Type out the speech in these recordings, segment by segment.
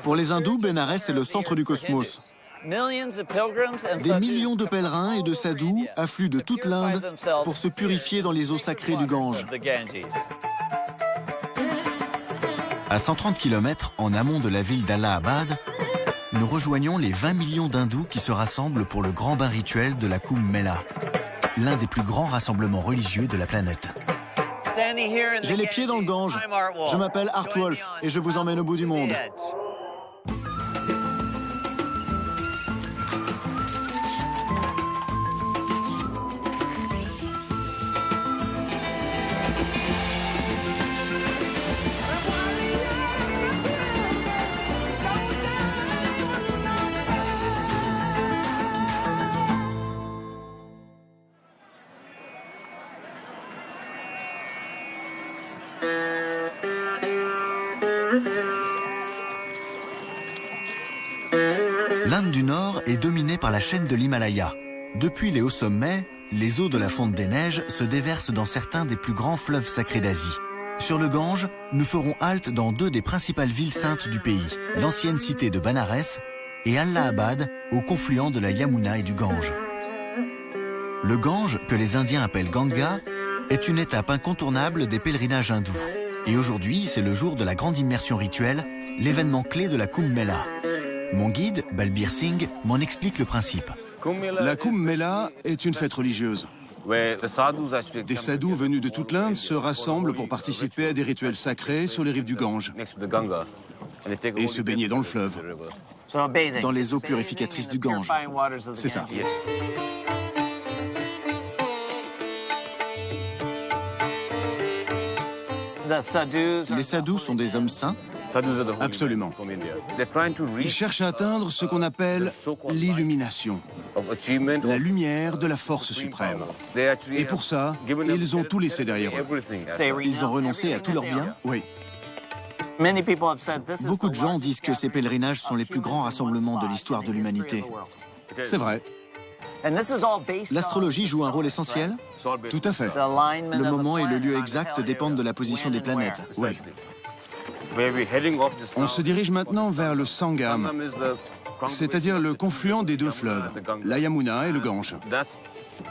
Pour les hindous, Bénarès est le centre du cosmos. Des millions de pèlerins et de sadhus affluent de toute l'Inde pour se purifier dans les eaux sacrées du Gange. À 130 km en amont de la ville d'Allahabad, nous rejoignons les 20 millions d'hindous qui se rassemblent pour le grand bain rituel de la Kumbh Mela, l'un des plus grands rassemblements religieux de la planète. J'ai les pieds dans le Gange. Je m'appelle Art Wolf et je vous emmène au bout du monde. L'Inde du Nord est dominée par la chaîne de l'Himalaya. Depuis les hauts sommets, les eaux de la fonte des neiges se déversent dans certains des plus grands fleuves sacrés d'Asie. Sur le Gange, nous ferons halte dans deux des principales villes saintes du pays, l'ancienne cité de Banarès et Allahabad, au confluent de la Yamuna et du Gange. Le Gange, que les Indiens appellent Ganga, est une étape incontournable des pèlerinages hindous. Et aujourd'hui, c'est le jour de la grande immersion rituelle, l'événement clé de la Kumbh Mela. Mon guide, Balbir Singh, m'en explique le principe. La Kumbh Mela est une fête religieuse. Des sadhus venus de toute l'Inde se rassemblent pour participer à des rituels sacrés sur les rives du Gange et se baigner dans le fleuve. Dans les eaux purificatrices du Gange. C'est ça. Les sadhus sont des hommes saints. Absolument. Ils cherchent à atteindre ce qu'on appelle l'illumination, la lumière de la force suprême. Et pour ça, ils ont tout laissé derrière eux. Ils ont renoncé à tous leurs biens. Oui. Beaucoup de gens disent que ces pèlerinages sont les plus grands rassemblements de l'histoire de l'humanité. C'est vrai. L'astrologie joue un rôle essentiel. Tout à fait. Le moment et le lieu exact dépendent de la position des planètes. Oui. On se dirige maintenant vers le Sangam, c'est-à-dire le confluent des deux fleuves, la Yamuna et le Gange.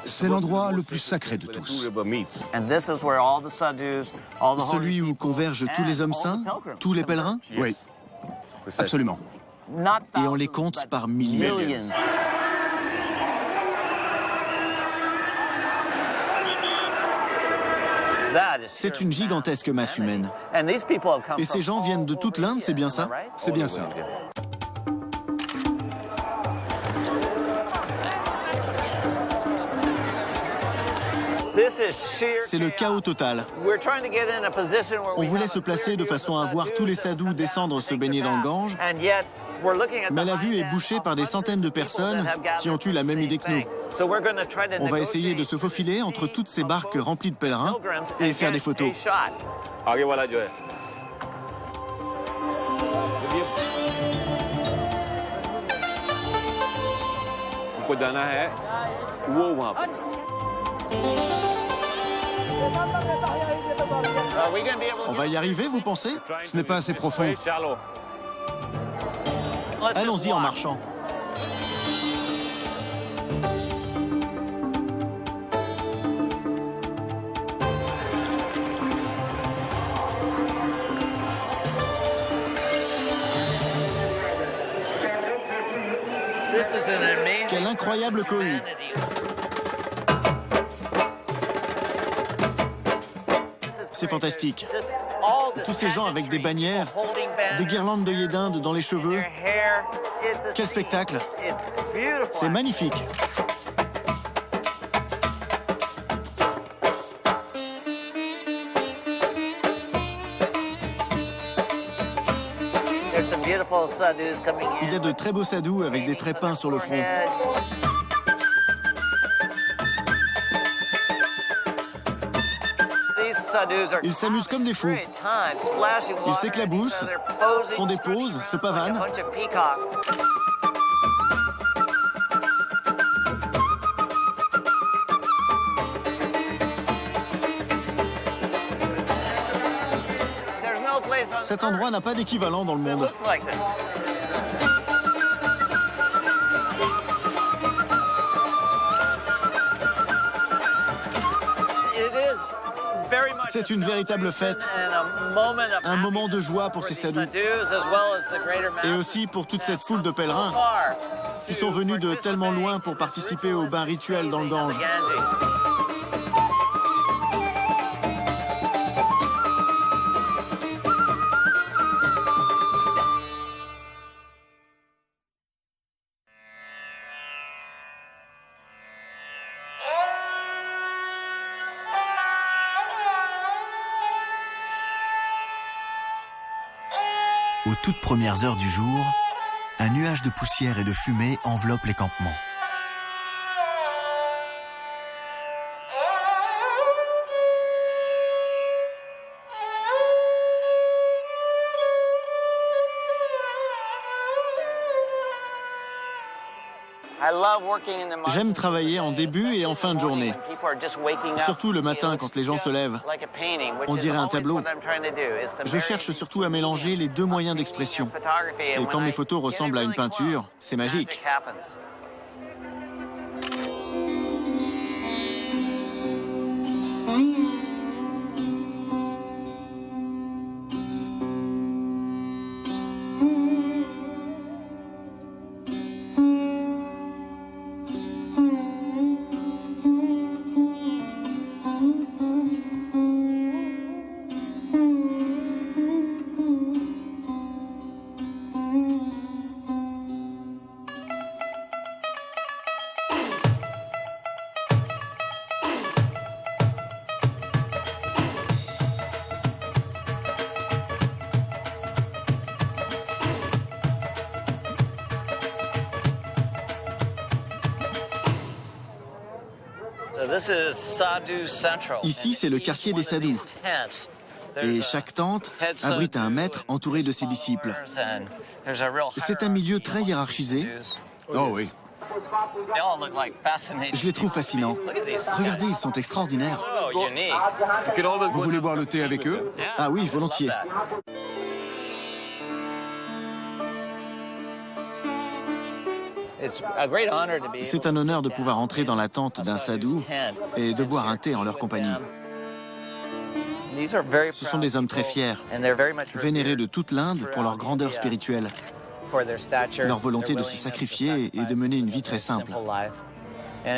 C'est l'endroit le plus sacré de tous. Celui où convergent tous les hommes saints, tous les pèlerins. Oui, absolument. Et on les compte par milliers. C'est une gigantesque masse humaine. Et ces gens viennent de toute l'Inde, c'est bien ça? C'est bien ça. C'est le chaos total. On voulait se placer de façon à voir tous les sadhus descendre se baigner dans le Gange, mais la vue est bouchée par des centaines de personnes qui ont eu la même idée que nous. On va essayer de se faufiler entre toutes ces barques remplies de pèlerins et faire des photos. On va y arriver, vous pensez? Ce n'est pas assez profond. Allons-y en marchant. Quel incroyable cohue! C'est fantastique. Tous ces gens avec des bannières, des guirlandes d'œillets d'Inde dans les cheveux. Quel spectacle! C'est magnifique. Il y a de très beaux sadhus avec des traits peints sur le front. Ils s'amusent comme des fous. Ils s'éclaboussent, font des pauses, se pavanent. Cet endroit n'a pas d'équivalent dans le monde. C'est une véritable fête, un moment de joie pour ces sadhus, et aussi pour toute cette foule de pèlerins qui sont venus de tellement loin pour participer au bain rituel dans le Gange. Aux toutes premières heures du jour, un nuage de poussière et de fumée enveloppe les campements. J'aime travailler en début et en fin de journée, surtout le matin quand les gens se lèvent. On dirait un tableau. Je cherche surtout à mélanger les deux moyens d'expression. Et quand mes photos ressemblent à une peinture, c'est magique. Ici, c'est le quartier des sadhus. Et chaque tente abrite un maître entouré de ses disciples. C'est un milieu très hiérarchisé. Oh oui. Je les trouve fascinants. Regardez, ils sont extraordinaires. Vous voulez boire le thé avec eux? Ah oui, volontiers. C'est un honneur de pouvoir entrer dans la tente d'un sadhu et de boire un thé en leur compagnie. Ce sont des hommes très fiers, vénérés de toute l'Inde pour leur grandeur spirituelle, leur volonté de se sacrifier et de mener une vie très simple.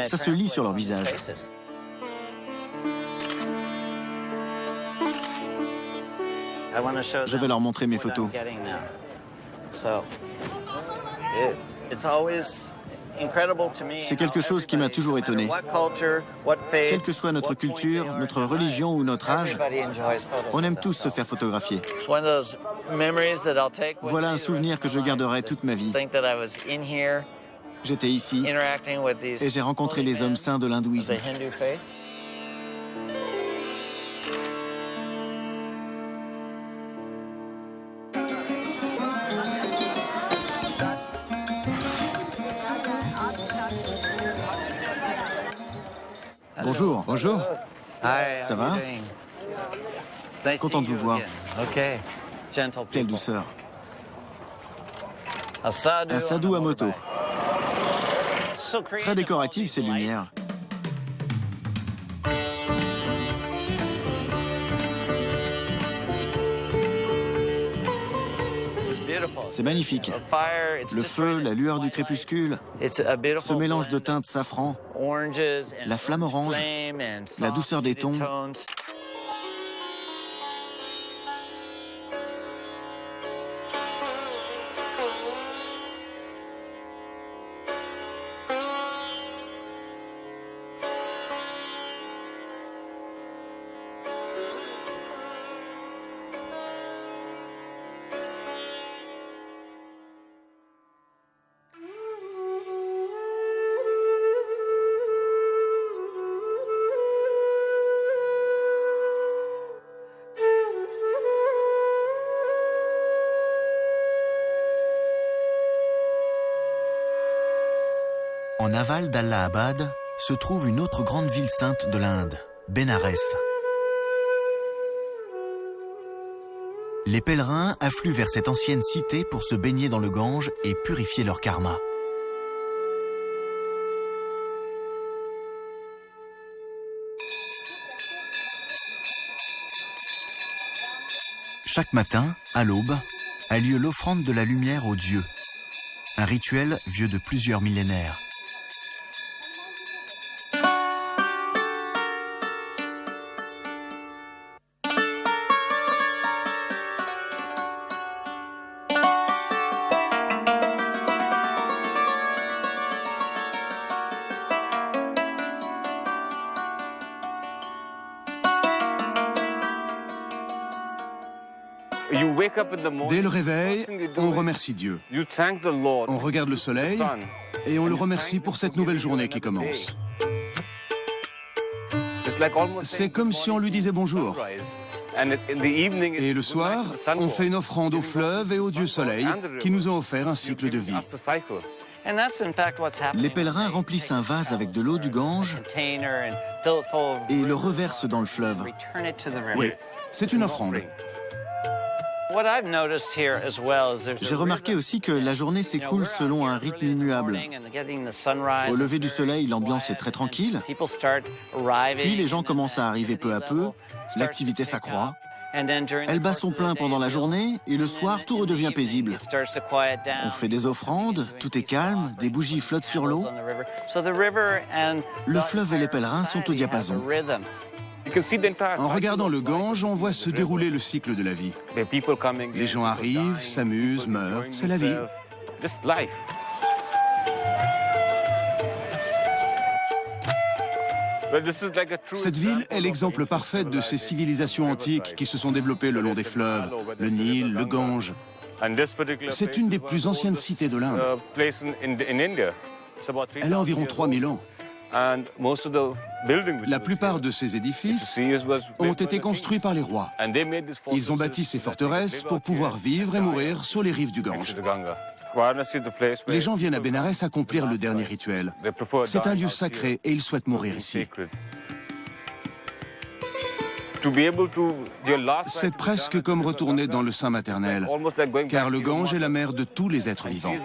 Ça se lit sur leur visage. Je vais leur montrer mes photos. C'est quelque chose qui m'a toujours étonné. Quelle que soit notre culture, notre religion ou notre âge, on aime tous se faire photographier. Voilà un souvenir que je garderai toute ma vie. J'étais ici et j'ai rencontré les hommes saints de l'hindouisme. Bonjour. Bonjour. Ça va? Content de vous voir. Quelle douceur. Un sadhu à moto. Très décoratif, ces lumières. C'est magnifique. Le feu, la lueur du crépuscule, ce mélange de teintes safran, la flamme orange, la douceur des tons. En aval d'Allahabad se trouve une autre grande ville sainte de l'Inde, Bénarès. Les pèlerins affluent vers cette ancienne cité pour se baigner dans le Gange et purifier leur karma. Chaque matin, à l'aube, a lieu l'offrande de la lumière aux dieux, un rituel vieux de plusieurs millénaires. Dès le réveil, on remercie Dieu. On regarde le soleil et on le remercie pour cette nouvelle journée qui commence. C'est comme si on lui disait bonjour. Et le soir, on fait une offrande au fleuve et au Dieu Soleil qui nous ont offert un cycle de vie. Les pèlerins remplissent un vase avec de l'eau du Gange et le reversent dans le fleuve. Oui, c'est une offrande. J'ai remarqué aussi que la journée s'écoule selon un rythme immuable. Au lever du soleil, l'ambiance est très tranquille. Puis les gens commencent à arriver peu à peu, l'activité s'accroît. Elle bat son plein pendant la journée et le soir, tout redevient paisible. On fait des offrandes, tout est calme, des bougies flottent sur l'eau. Le fleuve et les pèlerins sont au diapason. En regardant le Gange, on voit se dérouler le cycle de la vie. Les gens arrivent, s'amusent, meurent, c'est la vie. Cette ville est l'exemple parfait de ces civilisations antiques qui se sont développées le long des fleuves, le Nil, le Gange. C'est une des plus anciennes cités de l'Inde. Elle a environ 3000 ans. La plupart de ces édifices ont été construits par les rois. Ils ont bâti ces forteresses pour pouvoir vivre et mourir sur les rives du Gange. Les gens viennent à Bénarès accomplir le dernier rituel. C'est un lieu sacré et ils souhaitent mourir ici. C'est presque comme retourner dans le sein maternel, car le Gange est la mère de tous les êtres vivants.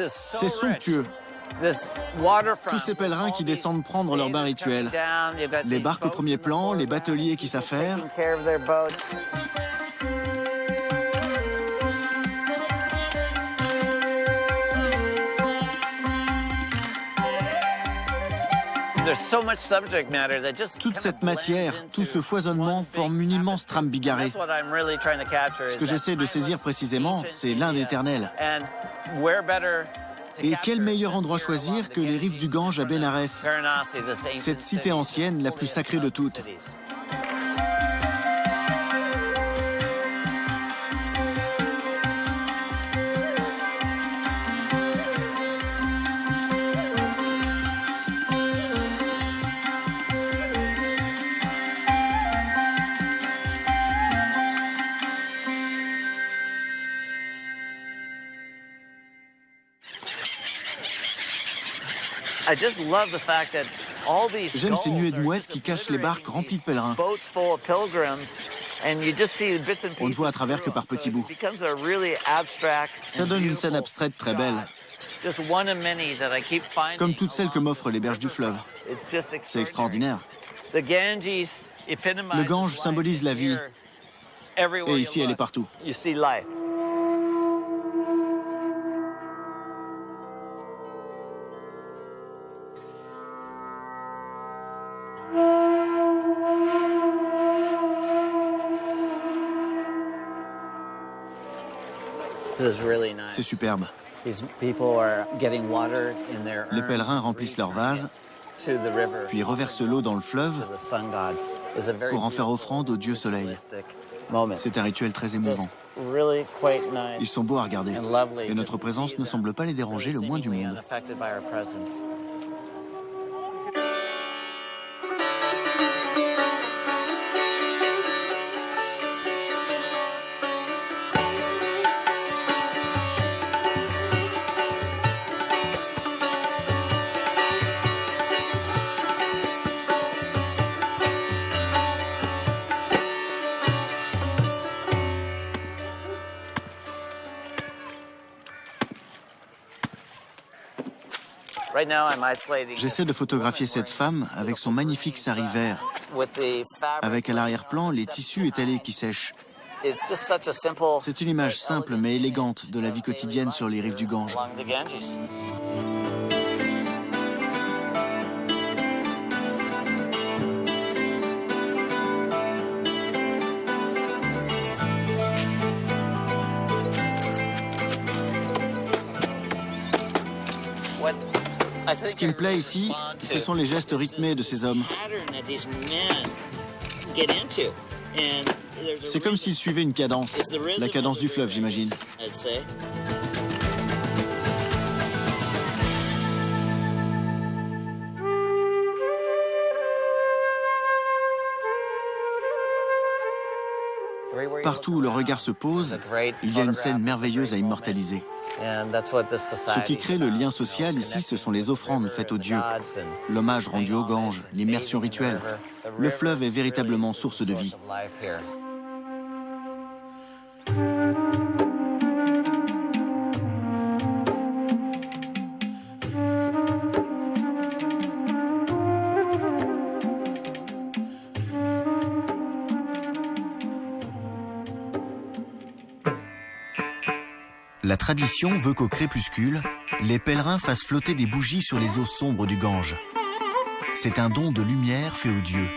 C'est somptueux. Tous ces pèlerins qui descendent prendre leur bain rituel. Les barques au premier plan, les bateliers qui s'affairent. Toute cette matière, tout ce foisonnement forme une immense trame bigarrée. Ce que j'essaie de saisir précisément, c'est l'Inde éternelle. Et quel meilleur endroit choisir que les rives du Gange à Bénarès, cette cité ancienne la plus sacrée de toutes. J'aime ces nuées de mouettes qui cachent les barques remplies de pèlerins. On ne voit à travers que par petits bouts. Ça donne une scène abstraite très belle, comme toutes celles que m'offrent les berges du fleuve. C'est extraordinaire. Le Gange symbolise la vie, et ici elle est partout. C'est superbe. Les pèlerins remplissent leurs vases, puis reversent l'eau dans le fleuve pour en faire offrande au Dieu Soleil. C'est un rituel très émouvant. Ils sont beaux à regarder, et notre présence ne semble pas les déranger le moins du monde. J'essaie de photographier cette femme avec son magnifique sari vert, avec à l'arrière-plan les tissus étalés qui sèchent. C'est une image simple mais élégante de la vie quotidienne sur les rives du Gange. Ce qui me plaît ici, ce sont les gestes rythmés de ces hommes. C'est comme s'ils suivaient une cadence, la cadence du fleuve, j'imagine. Partout où le regard se pose, il y a une scène merveilleuse à immortaliser. Ce qui crée le lien social ici, ce sont les offrandes faites aux dieux, l'hommage rendu au Gange, l'immersion rituelle. Le fleuve est véritablement source de vie. La tradition veut qu'au crépuscule, les pèlerins fassent flotter des bougies sur les eaux sombres du Gange. C'est un don de lumière fait aux dieux.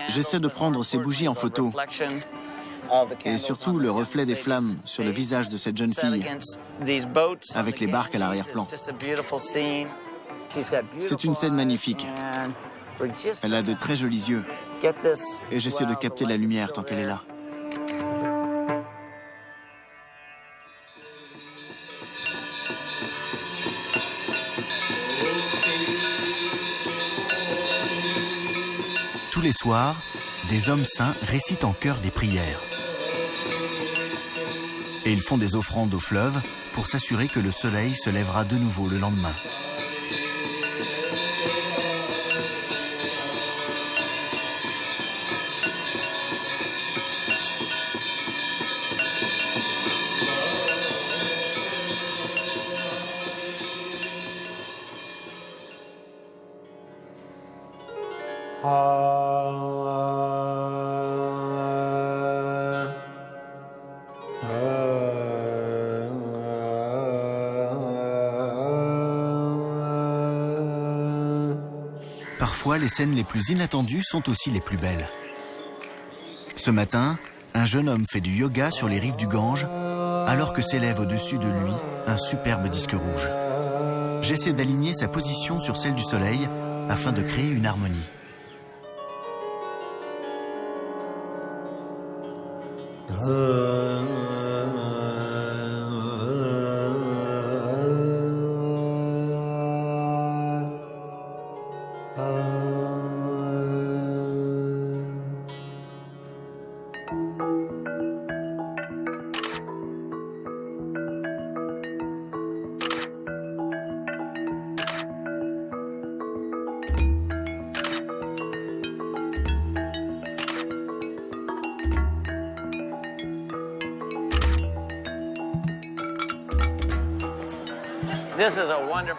J'essaie de prendre ces bougies en photo, et surtout le reflet des flammes sur le visage de cette jeune fille, avec les barques à l'arrière-plan. C'est une scène magnifique. Elle a de très jolis yeux, et j'essaie de capter la lumière tant qu'elle est là. Tous les soirs, des hommes saints récitent en chœur des prières. Et ils font des offrandes au fleuve pour s'assurer que le soleil se lèvera de nouveau le lendemain. Parfois, les scènes les plus inattendues sont aussi les plus belles. Ce matin, un jeune homme fait du yoga sur les rives du Gange, alors que s'élève au-dessus de lui un superbe disque rouge. J'essaie d'aligner sa position sur celle du soleil afin de créer une harmonie.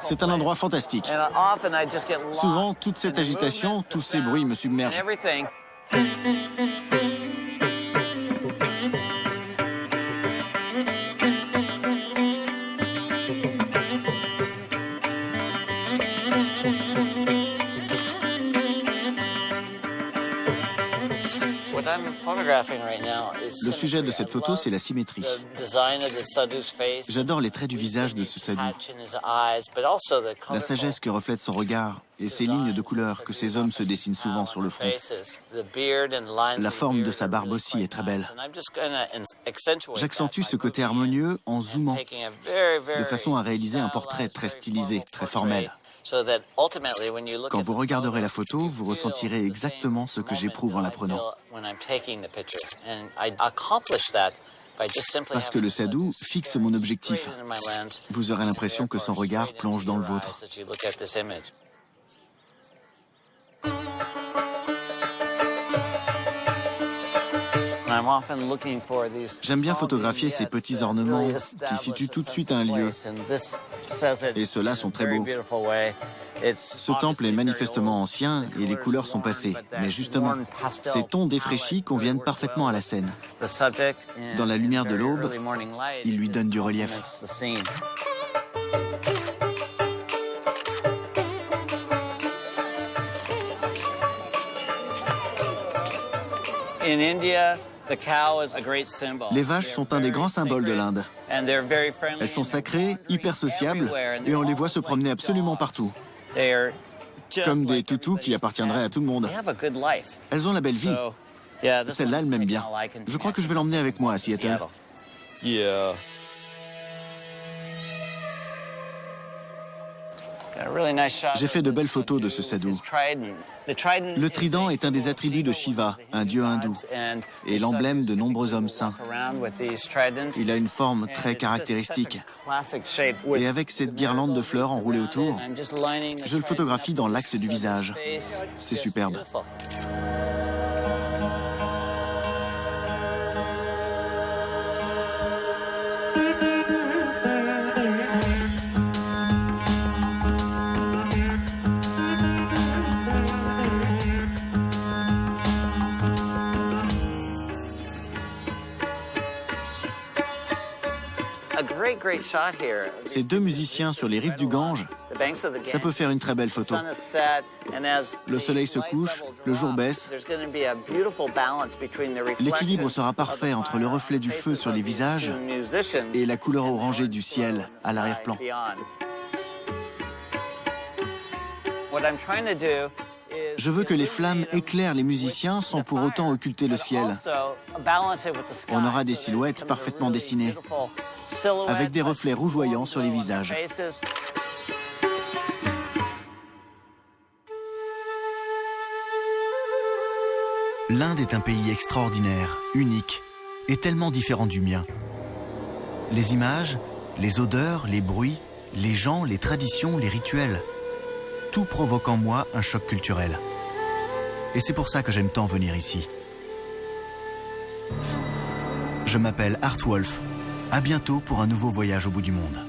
C'est un endroit fantastique. Souvent, toute cette agitation, tous ces bruits me submergent. Le sujet de cette photo, c'est la symétrie. J'adore les traits du visage de ce sadhu, la sagesse que reflète son regard et ces lignes de couleur que ces hommes se dessinent souvent sur le front. La forme de sa barbe aussi est très belle. J'accentue ce côté harmonieux en zoomant, de façon à réaliser un portrait très stylisé, très formel. Quand vous regarderez la photo, vous ressentirez exactement ce que j'éprouve en la prenant. Parce que le sadhu fixe mon objectif. Vous aurez l'impression que son regard plonge dans le vôtre. J'aime bien photographier ces petits ornements qui situent tout de suite un lieu. Et ceux-là sont très beaux. Ce temple est manifestement ancien et les couleurs sont passées. Mais justement, ces tons défraîchis conviennent parfaitement à la scène. Dans la lumière de l'aube, ils lui donnent du relief. Les vaches sont un des grands symboles de l'Inde. Elles sont sacrées, hyper sociables, et on les voit se promener absolument partout. Comme des toutous qui appartiendraient à tout le monde. Elles ont la belle vie. Celle-là, elle m'aime bien. Je crois que je vais l'emmener avec moi à Seattle. J'ai fait de belles photos de ce sadhu. Le trident est un des attributs de Shiva, un dieu hindou, et l'emblème de nombreux hommes saints. Il a une forme très caractéristique. Et avec cette guirlande de fleurs enroulée autour, je le photographie dans l'axe du visage. C'est superbe. Ces deux musiciens sur les rives du Gange, ça peut faire une très belle photo. Le soleil se couche, le jour baisse. L'équilibre sera parfait entre le reflet du feu sur les visages et la couleur orangée du ciel à l'arrière-plan. Je veux que les flammes éclairent les musiciens sans pour autant occulter le ciel. On aura des silhouettes parfaitement dessinées, avec des reflets rougeoyants sur les visages. L'Inde est un pays extraordinaire, unique et tellement différent du mien. Les images, les odeurs, les bruits, les gens, les traditions, les rituels, tout provoque en moi un choc culturel. Et c'est pour ça que j'aime tant venir ici. Je m'appelle Art Wolf. À bientôt pour un nouveau voyage au bout du monde.